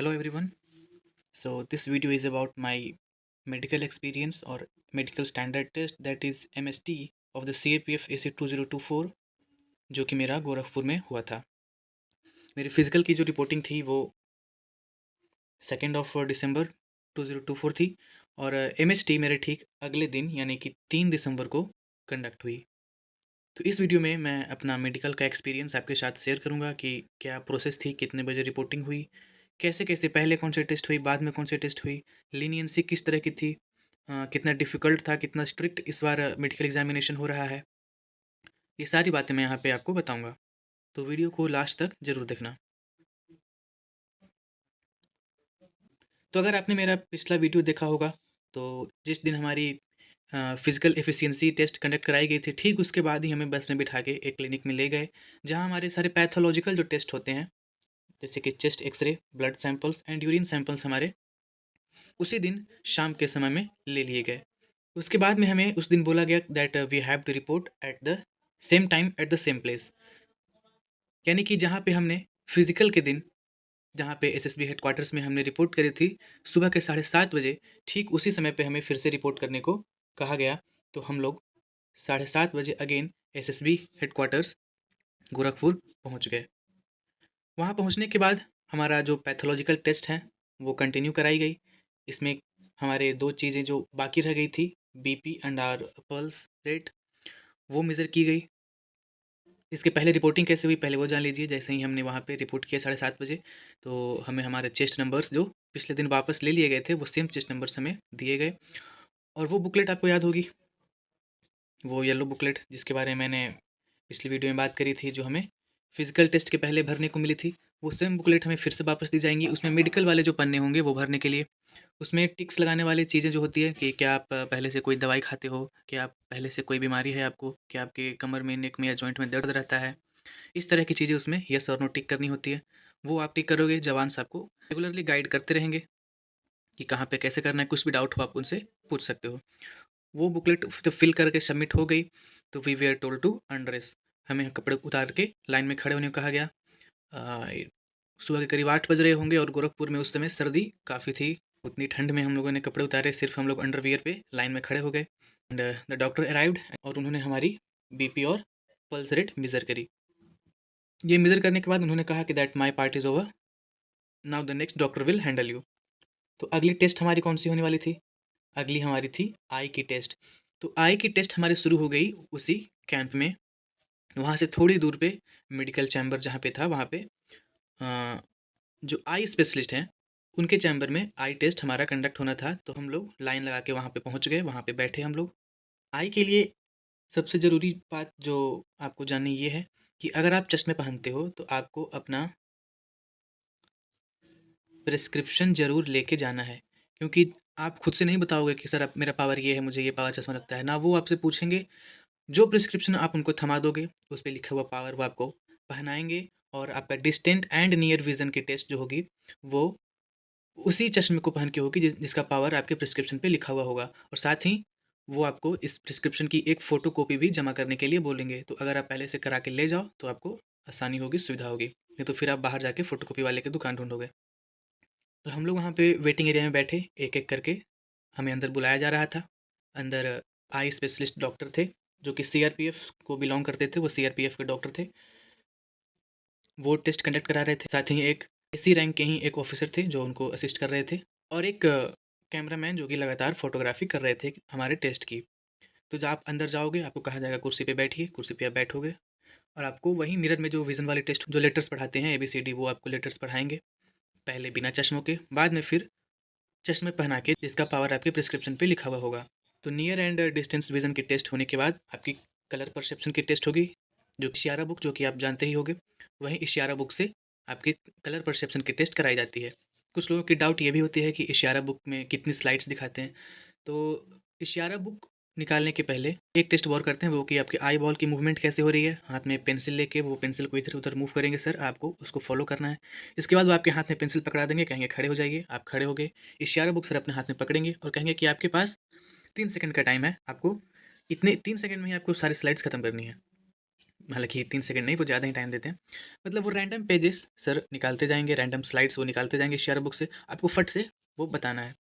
Hello everyone. So this video is about my medical experience or medical standard test, that is MST of the CAPF AC 2024, जो कि मेरा गोरखपुर में हुआ था। मेरी फिजिकल की जो रिपोर्टिंग थी वो 2 दिसंबर 2024 थी और MST मेरे ठीक अगले दिन यानी कि 3 दिसंबर को कंडक्ट हुई। तो इस वीडियो में मैं अपना मेडिकल का एक्सपीरियंस आपके साथ शेयर करूंगा कि क्या प्रोसेस थी, कितने बजे रिपोर्टिंग हुई, कैसे कैसे पहले कौन से टेस्ट हुई, बाद में कौन से टेस्ट हुई, लीनियंसी किस तरह की थी, कितना डिफ़िकल्ट था, कितना स्ट्रिक्ट इस बार मेडिकल एग्जामिनेशन हो रहा है। ये सारी बातें मैं यहाँ पे आपको बताऊंगा, तो वीडियो को लास्ट तक ज़रूर देखना। तो अगर आपने मेरा पिछला वीडियो देखा होगा तो जिस दिन हमारी फिजिकल एफिशिएंसी टेस्ट कंडक्ट कराई गई थी, ठीक उसके बाद ही हमें बस में बिठा के एक क्लिनिक में ले गए, जहाँ हमारे सारे पैथोलॉजिकल जो टेस्ट होते हैं, जैसे कि chest x ray, blood samples and urine samples, हमारे उसी दिन शाम के समय में ले लिए गए। उसके बाद में हमें उस दिन बोला गया that we have to report at the same time at the same place, यानी कि जहाँ पे हमने फिजिकल के दिन, जहाँ पे एसएसबी हेडक्वार्टर्स में हमने रिपोर्ट करी थी सुबह के 7:30 बजे, ठीक उसी समय पे हमें फिर से रिपोर्ट करने को कहा गया। तो हम लोग 7:30 बजे अगेन एसएसबी हेडक्वार्टर्स गोरखपुर पहुँच गए। वहाँ पहुँचने के बाद हमारा जो पैथोलॉजिकल टेस्ट है वो कंटिन्यू कराई गई। इसमें हमारे 2 चीज़ें जो बाकी रह गई थी, BP and our pulse rate, वो मेज़र की गई। इसके पहले रिपोर्टिंग कैसे हुई पहले वो जान लीजिए। जैसे ही हमने वहाँ पे रिपोर्ट किया 7:30 बजे, तो हमें हमारे चेस्ट नंबर्स जो पिछले दिन वापस ले लिए गए थे, वो सेम चेस्ट नंबर्स हमें दिए गए। और वो बुकलेट आपको याद होगी, वो येलो बुकलेट जिसके बारे में मैंने पिछली वीडियो में बात करी थी, जो हमें फिजिकल टेस्ट के पहले भरने को मिली थी, वो सेम बुकलेट हमें फिर से वापस दी जाएंगी। उसमें मेडिकल वाले जो पन्ने होंगे वो भरने के लिए, उसमें टिक्स लगाने वाली चीज़ें जो होती है कि क्या आप पहले से कोई दवाई खाते हो, क्या आप पहले से कोई बीमारी है आपको, क्या आपके कमर में, नेक में या जॉइंट में दर्द रहता है, इस तरह की चीज़ें उसमें यस और नो टिक करनी होती है। वो आप टिक करोगे, जवान साहब को रेगुलरली गाइड करते रहेंगे कि कहाँ पे कैसे करना है, कुछ भी डाउट हो आप उनसे पूछ सकते हो। वो बुकलेट जब फिल करके सबमिट हो गई तो we were told to undress, हमें कपड़े उतार के लाइन में खड़े होने को कहा गया। सुबह के करीब 8 बज रहे होंगे और गोरखपुर में उस समय सर्दी काफ़ी थी। उतनी ठंड में हम लोगों ने कपड़े उतारे, सिर्फ हम लोग अंडरवियर पे लाइन में खड़े हो गए। एंड द डॉक्टर अराइव्ड और उन्होंने हमारी बीपी और पल्स रेट मेज़र करी। ये मेज़र करने के बाद उन्होंने कहा कि that my part is over, now the next doctor will handle you. तो अगली टेस्ट हमारी कौन सी होने वाली थी? अगली हमारी थी आई की टेस्ट। तो आई की टेस्ट हमारी शुरू हो गई उसी कैंप में। वहाँ से थोड़ी दूर पे मेडिकल चैम्बर जहाँ पे था, वहाँ पे अ, जो आई स्पेशलिस्ट हैं उनके चैम्बर में आई टेस्ट हमारा कंडक्ट होना था। तो हम लोग लाइन लगा के वहाँ पे पहुँच गए, वहाँ पे बैठे हम लोग। आई के लिए सबसे ज़रूरी बात जो आपको जाननी ये है कि अगर आप चश्मे पहनते हो तो आपको अपना प्रिस्क्रिप्शन ज़रूर लेके जाना है, क्योंकि आप खुद से नहीं बताओगे कि सर अब मेरा पावर ये है, मुझे ये पावर चश्मा लगता है ना। वो आपसे पूछेंगे, जो प्रिस्क्रिप्शन आप उनको थमा दोगे उस पे लिखा हुआ पावर वो आपको पहनाएंगे। और आपका डिस्टेंट एंड नियर विजन की टेस्ट जो होगी वो उसी चश्मे को पहन के होगी जिसका पावर आपके प्रिस्क्रिप्शन पे लिखा हुआ होगा। और साथ ही वो आपको इस प्रिस्क्रिप्शन की एक फ़ोटो कॉपी भी जमा करने के लिए बोलेंगे। तो अगर आप पहले से करा के ले जाओ तो आपको आसानी होगी, सुविधा होगी, नहीं तो फिर आप बाहर जाके फ़ोटो कॉपी वाले की दुकान ढूंढोगे। तो हम लोग वहाँ पे वेटिंग एरिया में बैठे, एक एक करके हमें अंदर बुलाया जा रहा था। अंदर आई स्पेशलिस्ट डॉक्टर थे जो कि सीआरपीएफ को बिलोंग करते थे, वो सीआरपीएफ के डॉक्टर थे, वो टेस्ट कंडक्ट करा रहे थे। साथ ही एक एसी रैंक के ही एक ऑफिसर थे जो उनको असिस्ट कर रहे थे, और एक कैमरामैन जो कि लगातार फोटोग्राफी कर रहे थे हमारे टेस्ट की। तो जब आप अंदर जाओगे आपको कहा जाएगा कुर्सी पे बैठिए, कुर्सी पे आप बैठोगे और आपको वहीं मिरर में जो विज़न वाले टेस्ट जो लेटर्स पढ़ाते हैं ABCD, वो आपको लेटर्स पढ़ाएंगे, पहले बिना चश्मों के, बाद में फिर चश्मे पहना के जिसका पावर आपके प्रिस्क्रिप्शन पे लिखा हुआ होगा। तो नियर एंड डिस्टेंस विजन की टेस्ट होने के बाद आपकी कलर परसेप्शन की टेस्ट होगी, जो कि इशारा बुक जो कि आप जानते ही होंगे, वहीं इशारा बुक से आपकी कलर परसेप्शन की टेस्ट कराई जाती है। कुछ लोगों की डाउट ये भी होती है कि इशारा बुक में कितनी स्लाइड्स दिखाते हैं। तो इशारा बुक निकालने के पहले एक टेस्ट और करते हैं, वो कि आपकी आई बॉल की मूवमेंट कैसे हो रही है। हाथ में पेंसिल लेके वो पेंसिल को इधर उधर मूव करेंगे सर, आपको उसको फॉलो करना है। इसके बाद वो आपके हाथ में पेंसिल पकड़ा देंगे, कहेंगे खड़े हो जाइए, आप खड़े हो गए। इशारा बुक सर अपने हाथ में पकड़ेंगे और कहेंगे कि आपके पास 3 सेकंड का टाइम है, आपको इतने 3 सेकंड में ही आपको सारी स्लाइड्स खत्म करनी है। हालाँकि 3 सेकंड नहीं, वो ज़्यादा ही टाइम देते हैं। मतलब वो रैंडम पेजेस सर निकालते जाएँगे, रैंडम स्लाइड्स वो निकालते जाएँगे शेयर बुक से, आपको फट से वो बताना है।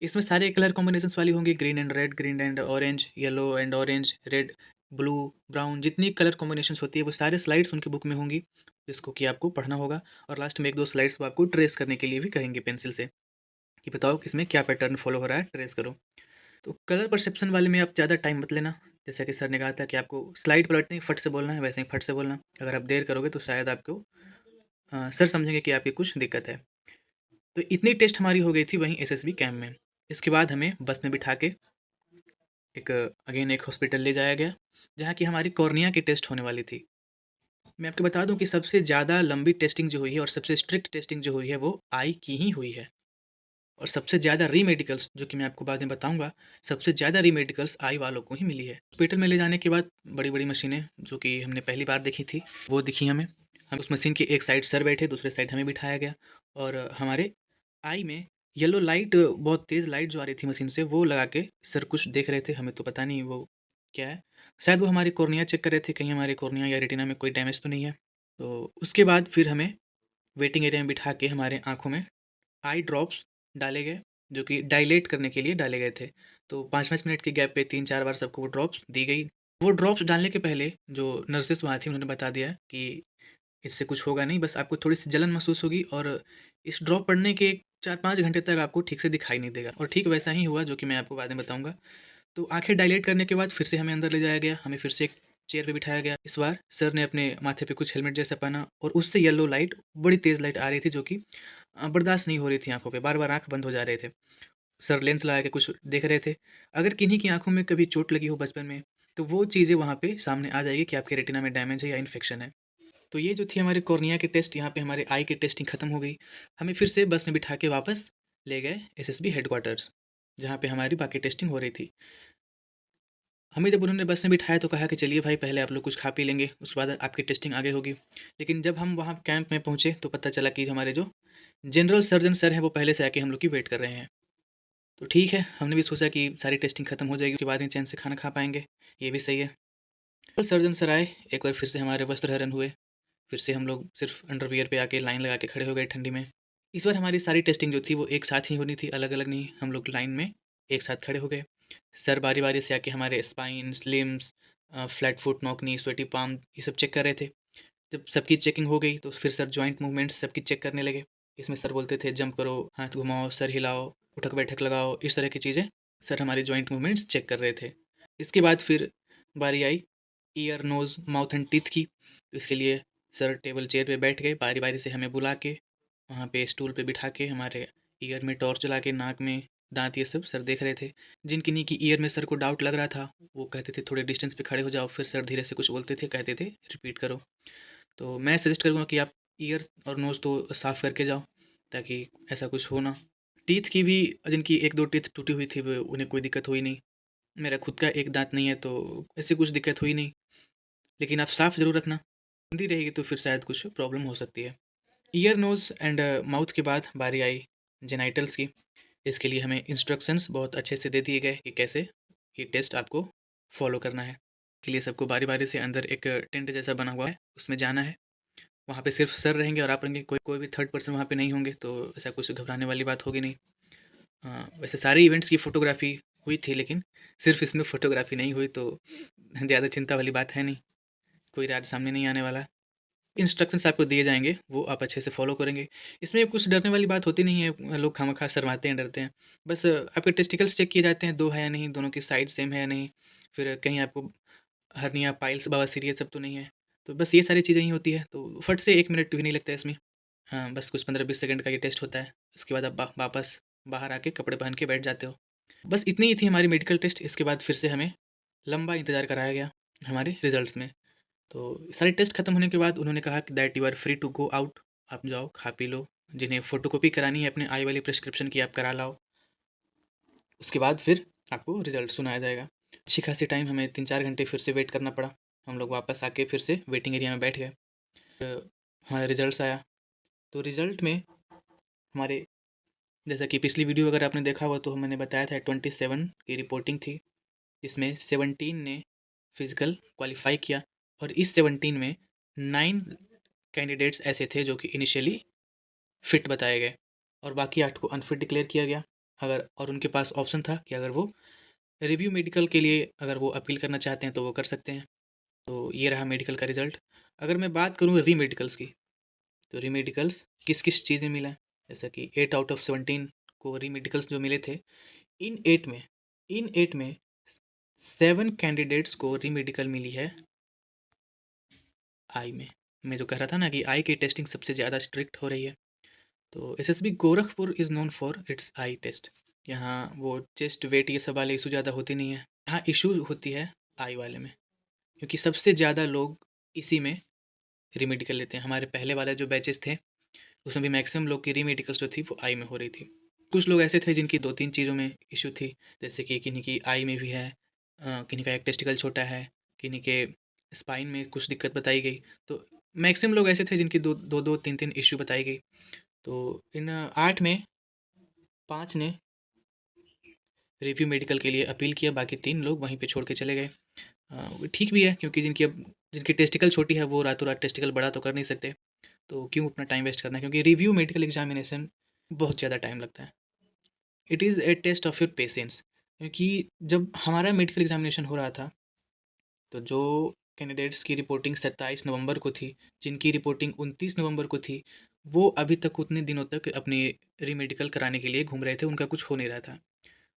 इसमें सारे कलर कॉम्बिनेशंस वाली होंगी, green and red, green and orange, yellow and orange, red, blue, brown, जितनी कलर कॉम्बिनेशंस होती है वो सारे स्लाइड्स उनकी बुक में होंगी, जिसको कि आपको पढ़ना होगा और लास्ट में 1-2 स्लाइड्स वो आपको ट्रेस करने के लिए भी कहेंगे पेंसिल से, कि बताओ कि इसमें क्या पैटर्न फॉलो हो रहा है, ट्रेस करो। तो कलर परसेप्शन वाले में आप ज़्यादा टाइम मत लेना, जैसा कि सर ने कहा था कि आपको स्लाइड पलटते ही फट से बोलना है, वैसे ही फट से बोलना। अगर आप देर करोगे तो शायद आपको सर समझेंगे कि आपकी कुछ दिक्कत है। तो इतनी टेस्ट हमारी हो गई थी वहीं एसएसबी कैंप में। इसके बाद हमें बस में बिठा के एक अगेन एक हॉस्पिटल ले जाया गया, जहाँ की हमारी कॉर्निया की टेस्ट होने वाली थी। मैं आपको बता दूँ कि सबसे ज़्यादा लंबी टेस्टिंग जो हुई है और सबसे स्ट्रिक्ट टेस्टिंग जो हुई है वो आई की ही हुई है। और सबसे ज़्यादा री-मेडिकल्स जो कि मैं आपको बाद में बताऊँगा, सबसे ज़्यादा री-मेडिकल्स आई वालों को ही मिली है। हॉस्पिटल में ले जाने के बाद बड़ी-बड़ी मशीनें जो कि हमने पहली बार देखी थी, वो दिखी हमें। हम उस मशीन की एक साइड सर बैठे, दूसरे साइड हमें बिठाया गया और हमारे आई में येलो लाइट बहुत तेज़ लाइट जो आ रही थी मशीन से, वो लगा के सर कुछ देख रहे थे, हमें तो पता नहीं वो क्या है। शायद वो हमारी कॉर्निया चेक कर रहे थे, कहीं हमारे कॉर्निया या रेटिना में कोई डैमेज तो नहीं है। तो उसके बाद फिर हमें वेटिंग एरिया में बिठा के हमारे आँखों में आई ड्रॉप्स डाले गए, जो कि डायलेट करने के लिए डाले गए थे। तो 5-5 मिनट के गैप पे 3-4 बार सबको वो ड्रॉप्स दी गई। वो ड्रॉप्स डालने के पहले जो नर्सेस वहाँ थी उन्होंने बता दिया कि इससे कुछ होगा नहीं, बस आपको थोड़ी-सी जलन महसूस होगी और इस ड्रॉप पड़ने के 4-5 घंटे तक आपको ठीक से दिखाई नहीं देगा और ठीक वैसा ही हुआ जो कि मैं आपको बाद में बताऊँगा। तो आँखें डायलेट करने के बाद फिर से हमें अंदर ले जाया गया, हमें फिर से एक चेयर पे बिठाया गया। इस बार सर ने अपने माथे पे कुछ हेलमेट जैसा पहना और उससे येलो लाइट, बड़ी तेज़ लाइट आ रही थी जो कि बर्दाश्त नहीं हो रही थी आँखों पे, बार-बार आँख बंद हो जा रहे थे। सर लेंस लगा के कुछ देख रहे थे। अगर किन्हीं की आँखों में कभी चोट लगी हो बचपन में, तो वो चीज़ें वहाँ पे सामने आ जाएगी कि आपके रेटिना में डैमेज है या इन्फेक्शन है। तो ये जो थी हमारे कॉर्निया के टेस्ट, यहाँ पे हमारे आई की टेस्टिंग खत्म हो गई। हमें फिर से बस में बिठा के वापस ले गए एसएसबी हेडक्वार्टर्स, जहाँ पे हमारी बाकी टेस्टिंग हो रही थी। हमें जब उन्होंने बस में बिठाया तो कहा कि चलिए भाई पहले आप लोग कुछ खा पी लेंगे, उसके बाद आपकी टेस्टिंग आगे होगी। लेकिन जब हम वहाँ कैंप में पहुँचे तो पता चला कि हमारे जो जनरल सर्जन सर हैं वो पहले से आके हम लोग की वेट कर रहे हैं। तो ठीक है, हमने भी सोचा कि सारी टेस्टिंग खत्म हो जाएगी, उसके बाद ही चैन से खाना खा पाएँगे, ये भी सही है। तो सर्जन सर आए, एक बार फिर से हमारे वस्त्र हरण हुए, फिर से हम लोग सिर्फ़ अंडरवियर पे आके लाइन लगा के खड़े हो गए ठंडी में। इस बार हमारी सारी टेस्टिंग जो थी वो एक साथ ही होनी थी, अलग-अलग नहीं, हम लोग लाइन में एक साथ खड़े हो गए। सर बारी-बारी से आके हमारे spines, limbs flat foot, knock knee, sweaty palm ये सब चेक कर रहे थे। जब सबकी चेकिंग हो गई तो फिर सर जॉइंट मूवमेंट्स सबकी चेक करने लगे। इसमें सर बोलते थे जंप करो, हाथ घुमाओ, सर हिलाओ, उठक-बैठक लगाओ, इस तरह की चीज़ें सर हमारी जॉइंट मूवमेंट्स चेक कर रहे थे। इसके बाद फिर बारी आई ear, nose, mouth and teeth की। तो इसके लिए सर टेबल चेयर पे बैठ गए, बारी-बारी से हमें बुला के, वहाँ पे स्टूल पे बिठा के हमारे ईयर में टॉर्च जला के, नाक में, दाँत ये सब सर देख रहे थे। जिन किन्हीं की ईयर में सर को डाउट लग रहा था, वो कहते थे थोड़े डिस्टेंस पे खड़े हो जाओ, फिर सर धीरे से कुछ बोलते थे, कहते थे रिपीट करो। तो मैं सजेस्ट करूँगा कि आप ईयर और नोज़ तो साफ़ करके जाओ, ताकि ऐसा कुछ हो ना। टीथ की भी जिनकी 1-2 टीथ टूटी हुई थी, वो उन्हें कोई दिक्कत हुई नहीं। मेरा खुद का एक दाँत नहीं है, तो ऐसी कुछ दिक्कत हुई नहीं। लेकिन आप साफ़ ज़रूर रखना, गंदी रहेगी तो फिर शायद कुछ प्रॉब्लम हो सकती है। ईयर, नोज़ एंड माउथ के बाद बारी आई जेनिटल्स की। इसके लिए हमें इंस्ट्रक्शंस बहुत अच्छे से दे दिए गए कि कैसे ये टेस्ट आपको फ़ॉलो करना है। के लिए सबको बारी-बारी से अंदर एक टेंट जैसा बना हुआ है, उसमें जाना है। वहाँ पे सिर्फ़ सर रहेंगे और आप रहेंगे, कोई कोई भी थर्ड पर्सन वहाँ पे नहीं होंगे, तो ऐसा कुछ घबराने वाली बात होगी नहीं। वैसे सारे इवेंट्स की फ़ोटोग्राफ़ी हुई थी, लेकिन सिर्फ़ इसमें फ़ोटोग्राफ़ी नहीं हुई, तो ज़्यादा चिंता वाली बात है नहीं, कोई राज सामने नहीं आने वाला। इंस्ट्रक्शंस आपको दिए जाएँगे, वो आप अच्छे से फ़ॉलो करेंगे। इसमें कुछ डरने वाली बात होती नहीं है, लोग खामख़ा शर्माते हैं, डरते हैं। बस आपके टेस्टिकल्स चेक किए जाते हैं, 2 है या नहीं, दोनों की साइज़ सेम है या नहीं, फिर कहीं आपको हर्निया, पाइल्स, बवासीर ये सब तो नहीं है। तो बस ये सारी चीज़ें ही होती हैं, तो फट से 1 मिनट भी नहीं लगता है इसमें। हाँ, बस कुछ 15-20 सेकंड का ये टेस्ट होता है। उसके बाद आप वापस बाहर आके कपड़े पहन के बैठ जाते हो। बस इतनी ही थी हमारी मेडिकल टेस्ट। इसके बाद फिर से हमें लंबा इंतज़ार कराया गया हमारे रिज़ल्ट्स में। तो सारे टेस्ट खत्म होने के बाद उन्होंने कहा कि that you are free to go out. आप जाओ, खा पी लो। जिन्हें फ़ोटोकॉपी करानी है अपने आई वाली प्रिस्क्रिप्शन की, आप करा लाओ। उसके बाद फिर आपको रिज़ल्ट सुनाया जाएगा। अच्छी खासी टाइम हमें 3-4 घंटे फिर से वेट करना पड़ा। हम लोग वापस आके फिर से वेटिंग एरिया में बैठ गए। हमारा रिज़ल्ट्स आया। तो रिज़ल्ट में हमारे, जैसा कि पिछली वीडियो अगर आपने देखा हुआ तो मैंने बताया था 27 की रिपोर्टिंग थी, जिसमें 17 ने फिज़िकल क्वालीफाई किया और इस 17 में 9 कैंडिडेट्स ऐसे थे जो कि इनिशियली फिट बताए गए और बाकी 8 को अनफिट डिक्लेयर किया गया। अगर और उनके पास ऑप्शन था कि अगर वो रिव्यू मेडिकल के लिए अगर वो अपील करना चाहते हैं तो वो कर सकते हैं। तो ये रहा मेडिकल का रिज़ल्ट। अगर मैं बात करूँ री-मेडिकल्स की, तो री-मेडिकल्स किस-किस चीज़ में मिला है? जैसा कि 8 आउट ऑफ 17 को री-मेडिकल्स जो मिले थे, इन 8 में इन 8 में 7 कैंडिडेट्स को री-मेडिकल मिली है आई में। मैं जो कह रहा था ना कि आई की टेस्टिंग सबसे ज़्यादा स्ट्रिक्ट हो रही है। तो SSB Gorakhpur is known for its eye test. यहाँ वो चेस्ट वेट ये सब वाले इशू ज़्यादा होते नहीं है। यहाँ इशू होती है आई वाले में, क्योंकि सबसे ज़्यादा लोग इसी में री-मेडिकल लेते हैं। हमारे पहले वाले जो बैचेस थे उसमें भी मैक्सिमम लोग की री-मेडिकल्स जो थी वो आई में हो रही थी। कुछ लोग ऐसे थे जिनकी 2-3 चीज़ों में इशू थी, जैसे कि किन्हीं की आई में भी है, किन्हीं का एक टेस्टिकल छोटा है, किन्हीं के स्पाइन में कुछ दिक्कत बताई गई। तो मैक्सिमम लोग ऐसे थे जिनकी 2-2, 3-3 इश्यू बताई गई। तो इन 8 में 5 ने रिव्यू मेडिकल के लिए अपील किया, बाकी 3 लोग वहीं पे छोड़ के चले गए। वो ठीक भी है, क्योंकि जिनकी टेस्टिकल छोटी है वो रातों रात टेस्टिकल बड़ा तो कर नहीं सकते, तो क्यों अपना टाइम वेस्ट करना है, क्योंकि रिव्यू मेडिकल एग्जामिनेशन बहुत ज़्यादा टाइम लगता है। It is a test of your patience, क्योंकि जब हमारा मेडिकल एग्जामिनेशन हो रहा था तो जो कैंडिडेट्स की रिपोर्टिंग 27 नवंबर को थी, जिनकी रिपोर्टिंग 29 नवंबर को थी, वो अभी तक उतने दिनों तक अपनी री-मेडिकल कराने के लिए घूम रहे थे, उनका कुछ हो नहीं रहा था।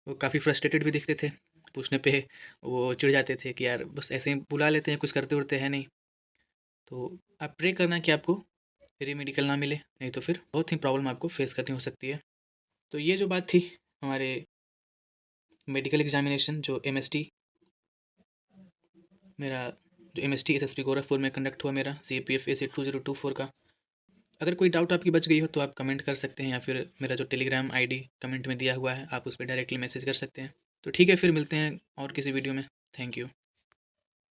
वो काफ़ी फ्रस्ट्रेटेड भी दिखते थे, पूछने पे वो चिढ़ जाते थे कि यार बस ऐसे ही बुला लेते हैं, कुछ करते-वर्ते हैं नहीं। तो आप प्रे करना कि आपको री-मेडिकल ना मिले, नहीं तो फिर बहुत ही प्रॉब्लम आपको फेस करनी हो सकती है। तो ये जो बात थी हमारे मेडिकल एग्जामिनेशन जो एमएसटी मेरा जो एमएसटी एसएसपी गोरखपुर में कंडक्ट हुआ मेरा सीपीएफ एसी 2024 का। अगर कोई डाउट आपकी बच गई हो तो आप कमेंट कर सकते हैं, या फिर मेरा जो टेलीग्राम आईडी कमेंट में दिया हुआ है आप उस पर डायरेक्टली मैसेज कर सकते हैं। तो ठीक है, फिर मिलते हैं और किसी वीडियो में। Thank you.